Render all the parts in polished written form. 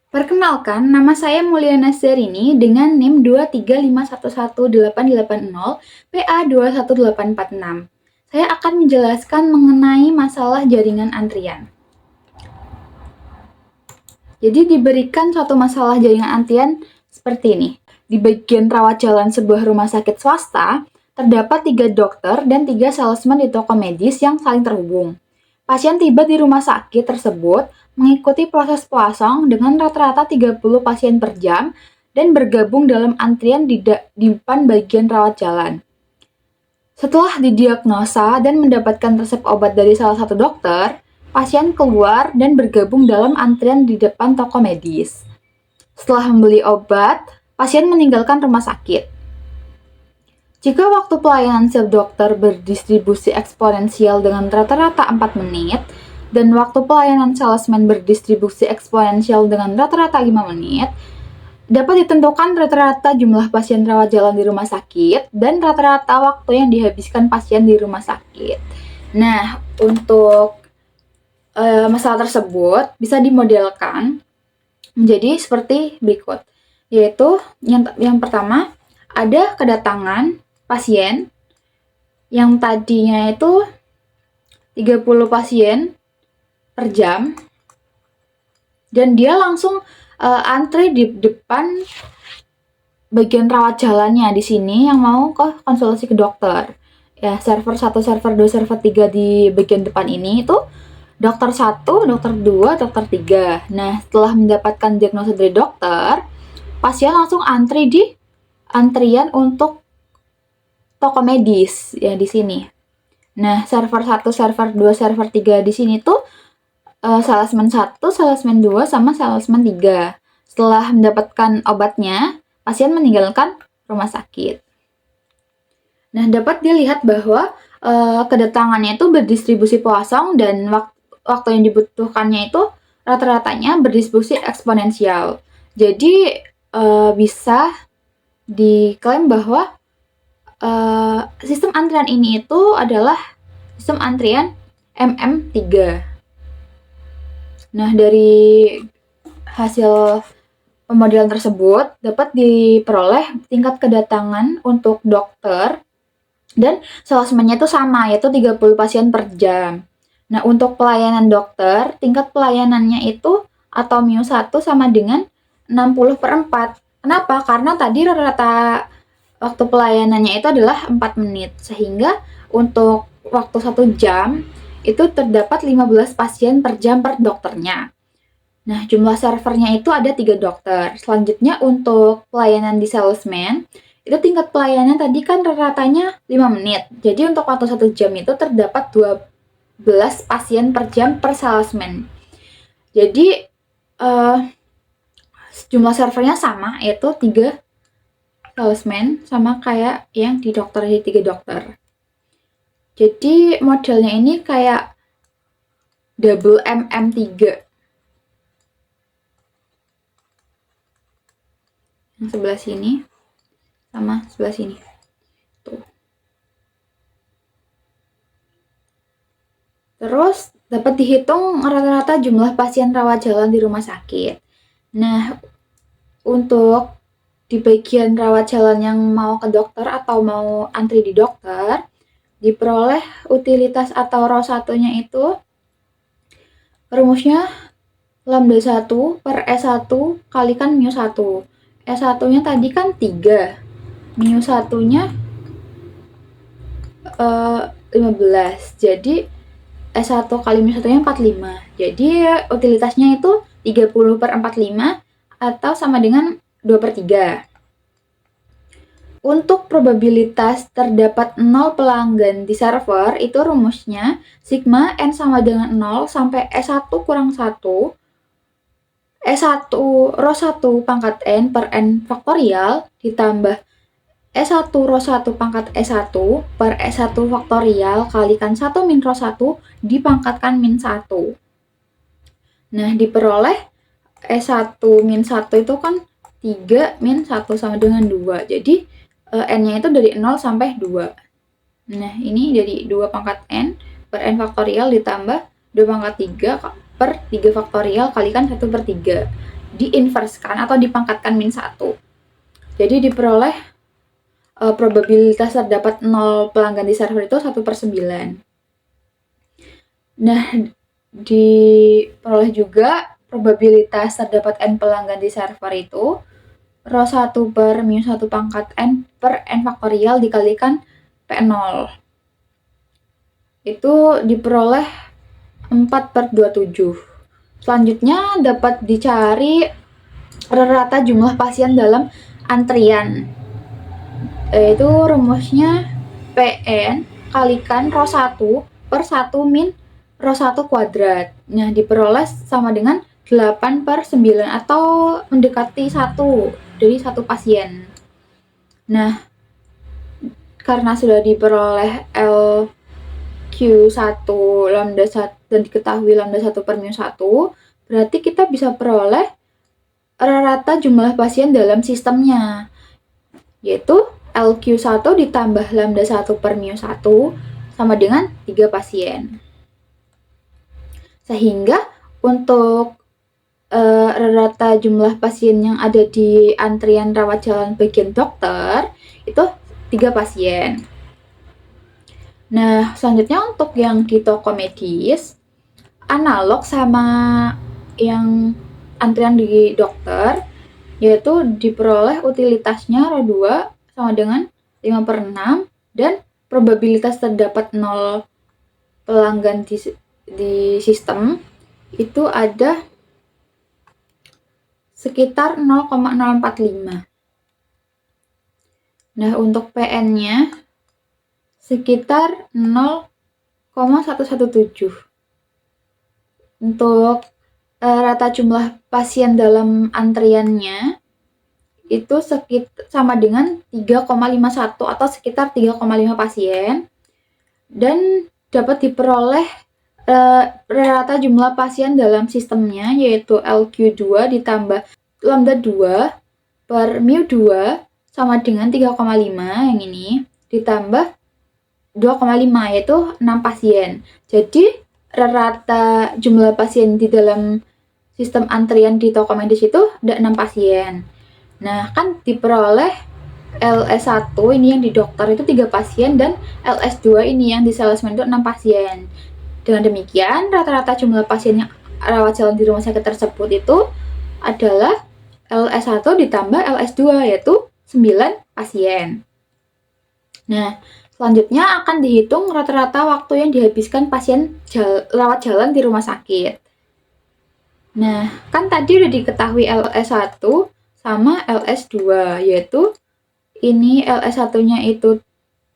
Perkenalkan, nama saya Mulyana Serini dengan NIM 235118880 PA21846. Saya akan menjelaskan mengenai masalah jaringan antrian. Jadi diberikan suatu masalah jaringan antrian seperti ini. Di bagian rawat jalan sebuah rumah sakit swasta, terdapat 3 dokter dan 3 salesman di toko medis yang saling terhubung. Pasien tiba di rumah sakit tersebut mengikuti proses puasong dengan rata-rata 30 pasien per jam dan bergabung dalam antrian di depan bagian rawat jalan. Setelah didiagnosa dan mendapatkan resep obat dari salah satu dokter, pasien keluar dan bergabung dalam antrian di depan toko medis. Setelah membeli obat, pasien meninggalkan rumah sakit. Jika waktu pelayanan setiap dokter berdistribusi eksponensial dengan rata-rata 4 menit, dan waktu pelayanan salesman berdistribusi eksponensial dengan rata-rata 5 menit, dapat ditentukan rata-rata jumlah pasien rawat jalan di rumah sakit dan rata-rata waktu yang dihabiskan pasien di rumah sakit. Nah, untuk masalah tersebut bisa dimodelkan menjadi seperti berikut, yaitu yang pertama ada kedatangan pasien yang tadinya itu 30 pasien per jam dan dia langsung antre di depan bagian rawat jalannya di sini yang mau ke konsultasi ke dokter. Ya, server 1, server 2, server 3 di bagian depan ini itu dokter 1, dokter 2, dokter 3. Nah, setelah mendapatkan diagnosa dari dokter, pasien langsung antri di antrian untuk toko medis ya di sini. Nah, server 1, server 2, server 3 di sini tuh salesman 1, salesman 2, sama salesman 3. Setelah mendapatkan obatnya, pasien meninggalkan rumah sakit. Nah, dapat dilihat bahwa kedatangannya itu berdistribusi poisson dan waktu yang dibutuhkannya itu rata-ratanya berdistribusi eksponensial. Jadi bisa diklaim bahwa sistem antrian ini itu adalah sistem antrian MM3. Nah, dari hasil pemodelan tersebut dapat diperoleh tingkat kedatangan untuk dokter dan salesman-nya itu sama, yaitu 30 pasien per jam. Nah, untuk pelayanan dokter, tingkat pelayanannya itu atau μ1 sama dengan 60 per 4. Kenapa? Karena tadi rata-rata waktu pelayanannya itu adalah 4 menit, sehingga untuk waktu 1 jam itu terdapat 15 pasien per jam per dokternya. Nah, jumlah servernya itu ada 3 dokter. Selanjutnya untuk pelayanan di salesman, itu tingkat pelayanan tadi kan rata-ratanya 5 menit. Jadi untuk waktu 1 jam itu terdapat 12 pasien per jam per salesman. Jadi jumlah servernya sama, yaitu 3 salesman, sama kayak yang di dokter, di 3 dokter. Jadi modelnya ini kayak double MM3. Yang sebelah sini sama sebelah sini. Tuh. Terus dapat dihitung rata-rata jumlah pasien rawat jalan di rumah sakit. Nah, untuk di bagian rawat jalan yang mau ke dokter atau mau antri di dokter, diperoleh utilitas atau rho 1-nya itu rumusnya lambda 1 per S1 kalikan μ1. S1-nya tadi kan 3, μ1-nya 15. Jadi S1 kali μ1-nya 45. Jadi utilitasnya itu 30 per 45 atau sama dengan 2 per 3. Untuk probabilitas terdapat 0 pelanggan di server, itu rumusnya sigma n sama dengan 0 sampai S1 kurang 1 S1 rho 1 pangkat N per N faktorial ditambah S1 rho 1 pangkat S1 per S1 faktorial kalikan 1 min rho 1 dipangkatkan min 1. Nah, diperoleh S1 min 1 itu kan 3 min 1 sama dengan 2. Jadi N-nya itu dari 0 sampai 2. Nah, ini jadi 2 pangkat N per N faktorial ditambah 2 pangkat 3 per 3 faktorial kalikan 1 per 3. diinverskan atau dipangkatkan -1. Jadi diperoleh probabilitas terdapat 0 pelanggan di server itu 1/9. Nah, diperoleh juga probabilitas terdapat n pelanggan di server itu rho 1 per mu 1 pangkat n per n faktorial dikalikan P0. Itu diperoleh 4/27. Selanjutnya dapat dicari rata jumlah pasien dalam antrian. Itu rumusnya PN kalikan rho 1 per 1 min rho 1 kuadrat. Nah, diperoleh sama dengan 8/9 atau mendekati 1 dari 1 pasien. Nah, karena sudah diperoleh LQ1 lambda 1 dan diketahui lambda 1 per mu 1, berarti kita bisa peroleh rata jumlah pasien dalam sistemnya, yaitu LQ1 ditambah lambda 1 per mu 1 sama dengan 3 pasien. Sehingga untuk rata jumlah pasien yang ada di antrian rawat jalan bagian dokter itu 3 pasien. Nah, selanjutnya untuk yang di toko medis, analog sama yang antrian di dokter, yaitu diperoleh utilitasnya rho 2 sama dengan 5/6 dan probabilitas terdapat 0 pelanggan di sistem itu ada sekitar 0,045. Nah, untuk PN-nya sekitar 0,117. Untuk rata jumlah pasien dalam antriannya itu sama dengan 3,51 atau sekitar 3,5 pasien, dan dapat diperoleh rata jumlah pasien dalam sistemnya yaitu LQ2 ditambah lambda 2 per mu 2 sama dengan 3,5 yang ini ditambah 2,5 yaitu 6 pasien. Jadi rata jumlah pasien di dalam sistem antrian di toko medis itu ada 6 pasien. Nah, kan diperoleh LS1 ini yang di dokter itu 3 pasien dan LS2 ini yang di salesman itu 6 pasien. Dengan demikian, rata-rata jumlah pasien yang rawat jalan di rumah sakit tersebut itu adalah LS1 ditambah LS2 yaitu 9 pasien. Nah, selanjutnya akan dihitung rata-rata waktu yang dihabiskan pasien rawat jalan di rumah sakit. Nah, kan tadi udah diketahui LS1 sama LS2, yaitu ini LS1-nya itu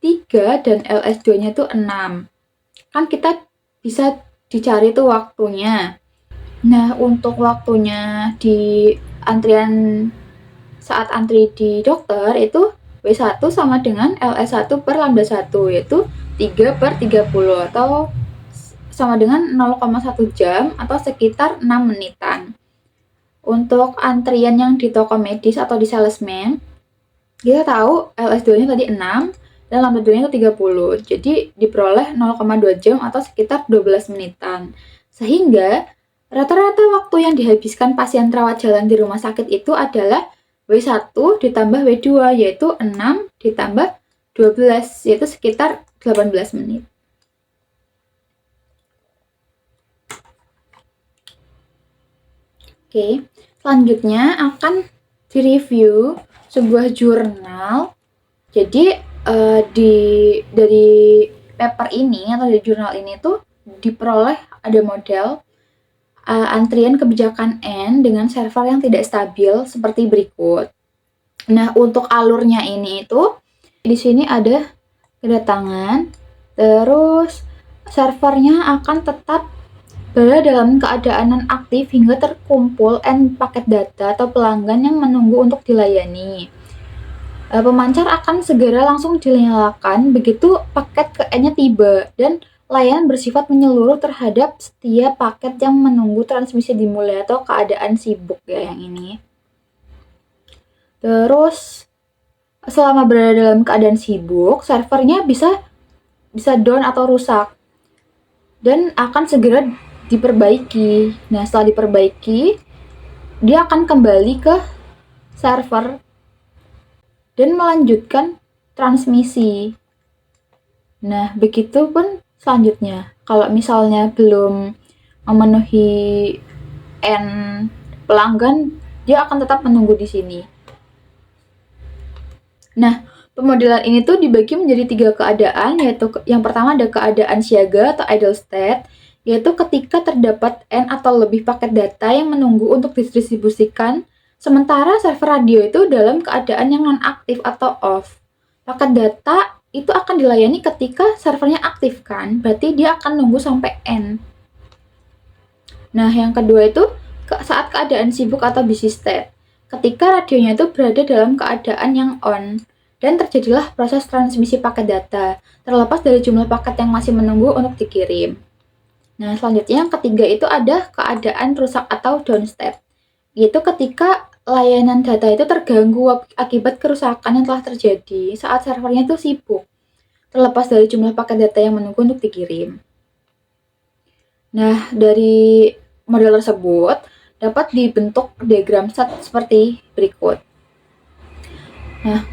3 dan LS2-nya itu 6. Kan kita bisa dicari tuh waktunya. Nah, untuk waktunya di antrian saat antri di dokter itu W1 sama dengan LS1 per lambda 1, yaitu 3/30 atau sama dengan 0,1 jam atau sekitar 6 menitan. Untuk antrian yang di toko medis atau di salesman, kita tahu LS2-nya tadi 6 dan lambda 2-nya itu 30. Jadi diperoleh 0,2 jam atau sekitar 12 menitan. Sehingga rata-rata waktu yang dihabiskan pasien rawat jalan di rumah sakit itu adalah W1 ditambah W2 yaitu 6 ditambah 12 yaitu sekitar 18 menit. Oke, selanjutnya akan direview sebuah jurnal. Jadi dari paper ini atau dari jurnal ini tuh diperoleh ada model antrian kebijakan N dengan server yang tidak stabil seperti berikut. Nah, untuk alurnya ini itu di sini ada kedatangan, terus servernya akan tetap berada dalam keadaan non-aktif hingga terkumpul N paket data atau pelanggan yang menunggu untuk dilayani. Pemancar akan segera langsung dinyalakan begitu paket ke N-nya tiba, dan layanan bersifat menyeluruh terhadap setiap paket yang menunggu transmisi dimulai atau keadaan sibuk ya yang ini. Terus selama berada dalam keadaan sibuk, servernya bisa down atau rusak dan akan segera diperbaiki. Nah, setelah diperbaiki, dia akan kembali ke server dan melanjutkan transmisi. Nah, begitu pun selanjutnya. Kalau misalnya belum memenuhi N pelanggan, dia akan tetap menunggu di sini. Nah, pemodelan ini tuh dibagi menjadi 3 keadaan, yaitu yang pertama ada keadaan siaga atau idle state, yaitu ketika terdapat N atau lebih paket data yang menunggu untuk didistribusikan, sementara server radio itu dalam keadaan yang non-aktif atau off. Paket data itu akan dilayani ketika servernya aktif kan, berarti dia akan nunggu sampai N. Nah, yang kedua itu saat keadaan sibuk atau busy state. Ketika radionya itu berada dalam keadaan yang on, dan terjadilah proses transmisi paket data, terlepas dari jumlah paket yang masih menunggu untuk dikirim. Nah, selanjutnya yang ketiga itu ada keadaan rusak atau down state, yaitu ketika layanan data itu terganggu akibat kerusakan yang telah terjadi saat servernya itu sibuk, terlepas dari jumlah paket data yang menunggu untuk dikirim. Nah, dari model tersebut dapat dibentuk diagram set seperti berikut. Nah,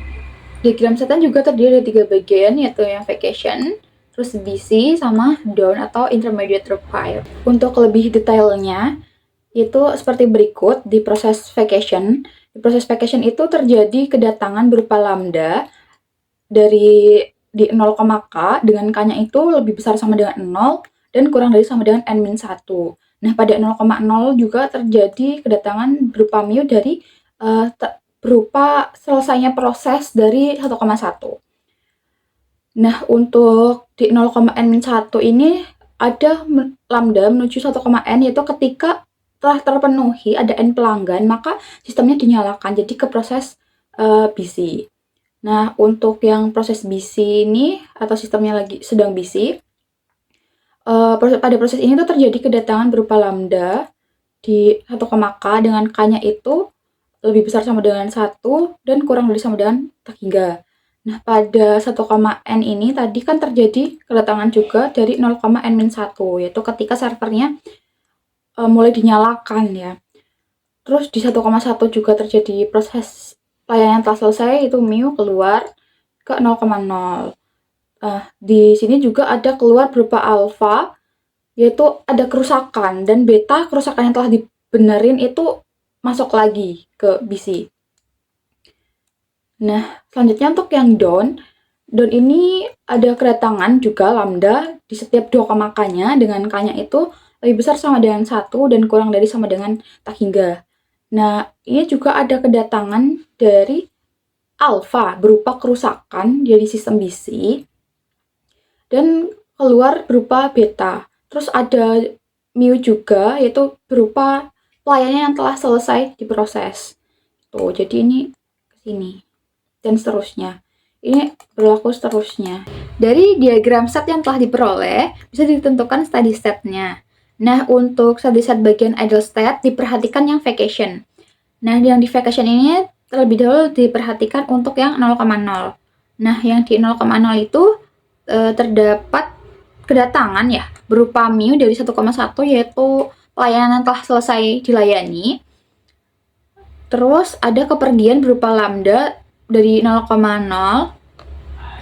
diagram setnya juga terdiri dari 3 bagian, yaitu yang vacation, terus busy, sama down atau intermediate require. Untuk lebih detailnya, itu seperti berikut di proses vacation. Di proses vacation itu terjadi kedatangan berupa lambda dari di 0,k dengan k-nya itu lebih besar sama dengan 0 dan kurang dari sama dengan n-1. Nah, pada 0,0 juga terjadi kedatangan berupa mu dari berupa selesainya proses dari 1,1. Nah, untuk di 0,n-1 ini ada lambda menuju 1,n, yaitu ketika telah terpenuhi ada n pelanggan, maka sistemnya dinyalakan, jadi ke proses busy. Nah, untuk yang proses busy ini atau sistemnya lagi sedang busy, pada proses ini tuh terjadi kedatangan berupa lambda di 1,k dengan k-nya itu lebih besar sama dengan 1 dan kurang dari sama dengan tak hingga. Nah, pada 1,n ini tadi kan terjadi kedatangan juga dari 0,n-1, yaitu ketika servernya mulai dinyalakan ya. Terus di 1,1 juga terjadi proses layanan telah selesai, itu mu keluar ke 0,0. Di sini juga ada keluar berupa alfa, yaitu ada kerusakan, dan beta kerusakan yang telah dibenerin itu masuk lagi ke busy. Nah, selanjutnya untuk yang down ini ada kedatangan juga lambda di setiap 2,k-nya dengan k-nya itu lebih besar sama dengan 1 dan kurang dari sama dengan tak hingga. Nah, ini juga ada kedatangan dari alfa berupa kerusakan dari sistem busy dan keluar berupa beta. Terus ada mu juga, yaitu berupa pelayanan yang telah selesai diproses. Tuh, jadi ini ke sini dan seterusnya. Ini berlaku seterusnya. Dari diagram set yang telah diperoleh, bisa ditentukan steady state-nya. Nah, untuk steady state bagian idle state, diperhatikan yang vacation. Nah, yang di vacation ini terlebih dahulu diperhatikan untuk yang 0,0. Nah, yang di 0,0 itu terdapat kedatangan ya, berupa mu dari 1,1, yaitu pelayanan telah selesai dilayani. Terus ada kepergian berupa lambda dari 0,0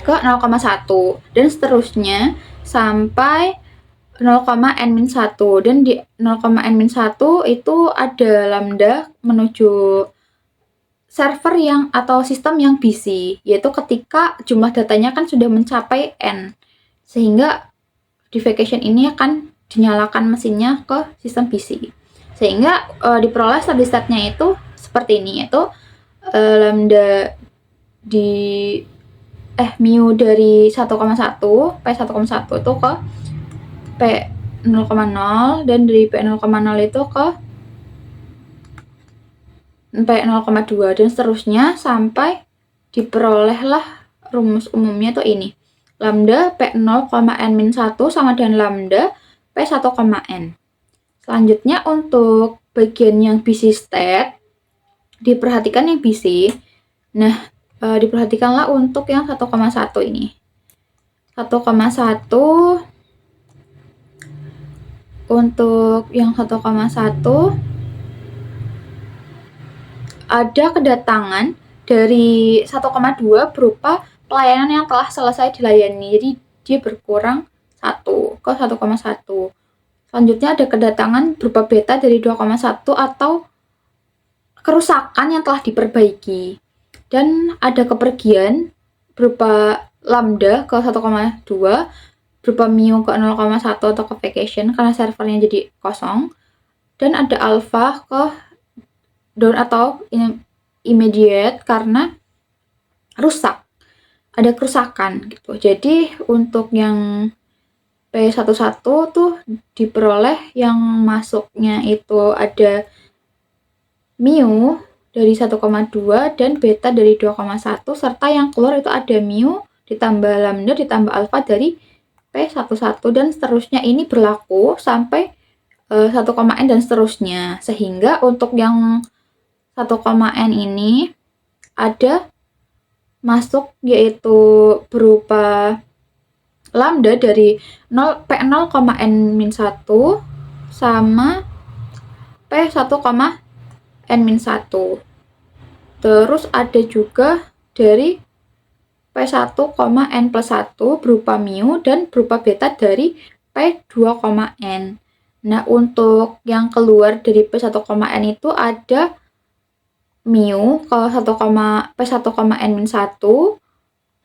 ke 0,1 dan seterusnya sampai 0,n-1, dan di 0,n-1 itu ada lambda menuju server yang atau sistem yang busy, yaitu ketika jumlah datanya kan sudah mencapai n, sehingga di vacation ini akan dinyalakan mesinnya ke sistem busy, sehingga diperoleh steady state-nya itu seperti ini, yaitu lambda di mu dari 1,1 P1,1 itu ke P0,0 dan dari P0,0 itu ke P0,2 dan seterusnya sampai diperolehlah rumus umumnya tuh ini. Lambda P0,n-1 sama dengan lambda P1,n. Selanjutnya untuk bagian yang busy state, diperhatikan yang busy. Nah, diperhatikanlah untuk yang 1,1 ini. 1,1 untuk yang 1,1 ada kedatangan dari 1,2 berupa pelayanan yang telah selesai dilayani. Jadi dia berkurang 1 ke 1,1. Selanjutnya ada kedatangan berupa beta dari 2,1 atau kerusakan yang telah diperbaiki. Dan ada kepergian berupa lambda ke 1,2, berupa mu ke 0,1 atau ke vacation karena servernya jadi kosong. Dan ada alpha ke down atau immediate karena rusak, ada kerusakan gitu. Jadi untuk yang P11 tuh diperoleh yang masuknya itu ada mu dari 1,2 dan beta dari 2,1 serta yang keluar itu ada mu ditambah lambda ditambah alpha dari P11 dan seterusnya. Ini berlaku sampai 1,n dan seterusnya, sehingga untuk yang 1,n ini ada masuk yaitu berupa lambda dari P0,n-1 sama P1,n-1. Terus ada juga dari P1,n+1 berupa mu dan berupa beta dari P2,n. Nah, untuk yang keluar dari P1,n itu ada mu ke P1,n-1,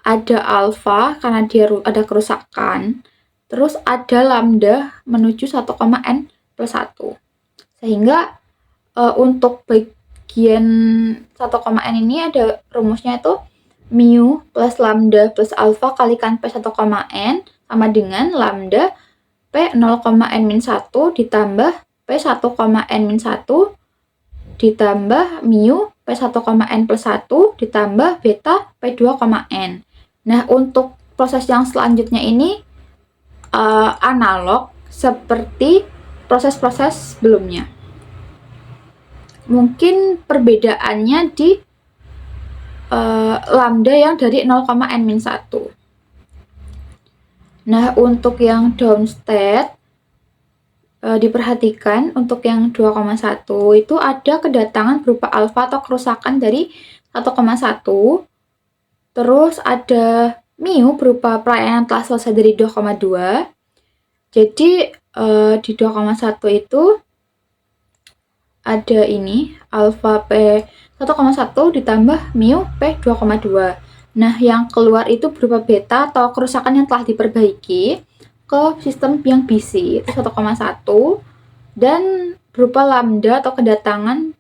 ada alpha karena dia ada kerusakan, terus ada lambda menuju 1,n+1. Sehingga untuk bagian 1,n ini ada rumusnya itu mu plus lambda plus alpha kalikan P1,n sama dengan lambda P0,n-1 ditambah P1,n-1 ditambah mu P1,n+1 ditambah beta P2,n. Nah, untuk proses yang selanjutnya ini analog seperti proses-proses sebelumnya. Mungkin perbedaannya di lambda yang dari 0,n-1. Nah, untuk yang down state diperhatikan untuk yang 2,1 itu ada kedatangan berupa alpha atau kerusakan dari 1,1. Terus ada mu berupa pelayanan telah selesai dari 2,2. Jadi di 2,1 itu ada ini alpha P1,1 ditambah mu P2,2. Nah, yang keluar itu berupa beta atau kerusakan yang telah diperbaiki ke sistem yang BC itu 1,1 dan berupa lambda atau kedatangan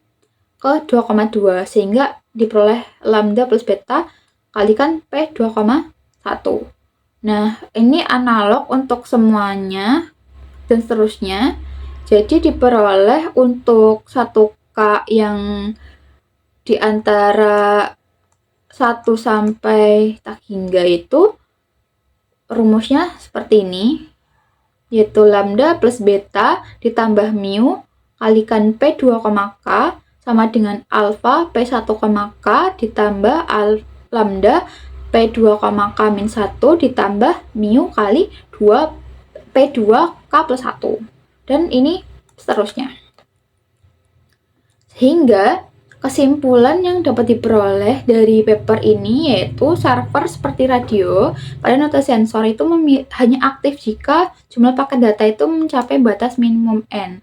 ke 2,2 sehingga diperoleh lambda plus beta kalikan P2,1. Nah, ini analog untuk semuanya dan seterusnya. Jadi diperoleh untuk 1K yang di antara 1 sampai tak hingga itu rumusnya seperti ini, yaitu lambda plus beta ditambah mu kalikan P2,k sama dengan alpha P1,k ditambah lambda P2,k-1 ditambah mu kali 2 P2k plus 1. Dan ini seterusnya. Sehingga kesimpulan yang dapat diperoleh dari paper ini yaitu server seperti radio pada node sensor itu hanya aktif jika jumlah paket data itu mencapai batas minimum N.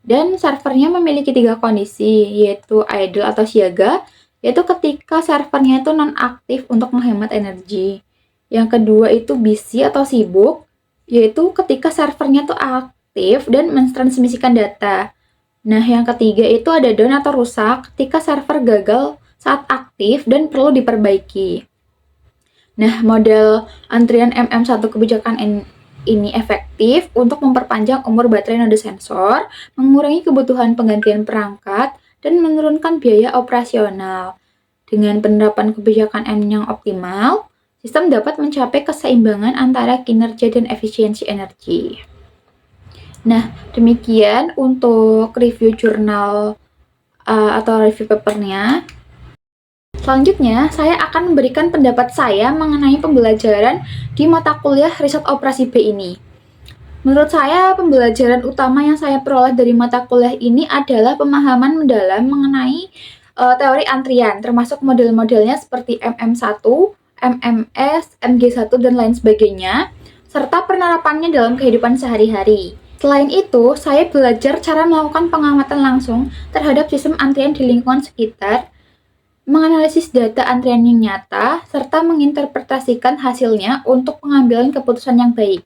Dan servernya memiliki 3 kondisi, yaitu idle atau siaga, yaitu ketika servernya itu non-aktif untuk menghemat energi. Yang kedua itu busy atau sibuk, yaitu ketika servernya itu aktif dan mentransmisikan data. Nah, yang ketiga itu ada down atau rusak ketika server gagal saat aktif dan perlu diperbaiki. Nah, model antrian MM1 kebijakan ini efektif untuk memperpanjang umur baterai node sensor, mengurangi kebutuhan penggantian perangkat, dan menurunkan biaya operasional. Dengan penerapan kebijakan M yang optimal, sistem dapat mencapai keseimbangan antara kinerja dan efisiensi energi. Nah, demikian untuk review jurnal atau review papernya. Selanjutnya, saya akan memberikan pendapat saya mengenai pembelajaran di mata kuliah riset operasi B ini. Menurut saya, pembelajaran utama yang saya peroleh dari mata kuliah ini adalah pemahaman mendalam mengenai teori antrian, termasuk model-modelnya seperti MM1, MMS, MG1, dan lain sebagainya, serta penerapannya dalam kehidupan sehari-hari. Selain itu, saya belajar cara melakukan pengamatan langsung terhadap sistem antrian di lingkungan sekitar, menganalisis data antrian yang nyata, serta menginterpretasikan hasilnya untuk pengambilan keputusan yang baik.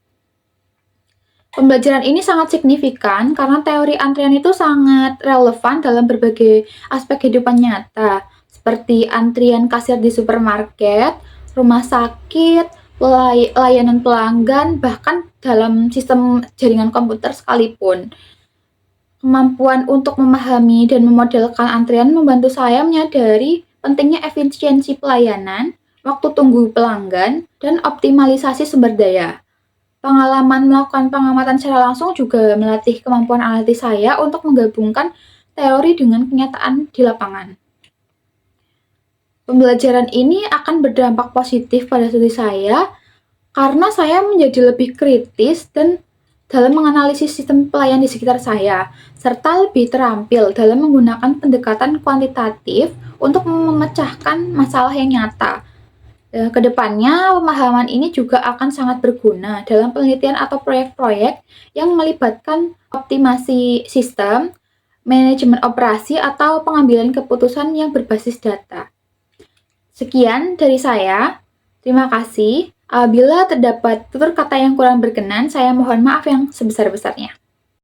Pembelajaran ini sangat signifikan karena teori antrian itu sangat relevan dalam berbagai aspek kehidupan nyata, seperti antrian kasir di supermarket, rumah sakit, layanan pelanggan, bahkan dalam sistem jaringan komputer sekalipun. Kemampuan untuk memahami dan memodelkan antrian membantu saya menyadari pentingnya efisiensi pelayanan, waktu tunggu pelanggan, dan optimalisasi sumber daya. Pengalaman melakukan pengamatan secara langsung juga melatih kemampuan analitis saya untuk menggabungkan teori dengan kenyataan di lapangan. Pembelajaran ini akan berdampak positif pada studi saya karena saya menjadi lebih kritis dan dalam menganalisis sistem pelayan di sekitar saya, serta lebih terampil dalam menggunakan pendekatan kuantitatif untuk memecahkan masalah yang nyata. Kedepannya, pemahaman ini juga akan sangat berguna dalam penelitian atau proyek-proyek yang melibatkan optimasi sistem, manajemen operasi, atau pengambilan keputusan yang berbasis data. Sekian dari saya. Terima kasih. Apabila terdapat tutur kata yang kurang berkenan, saya mohon maaf yang sebesar-besarnya.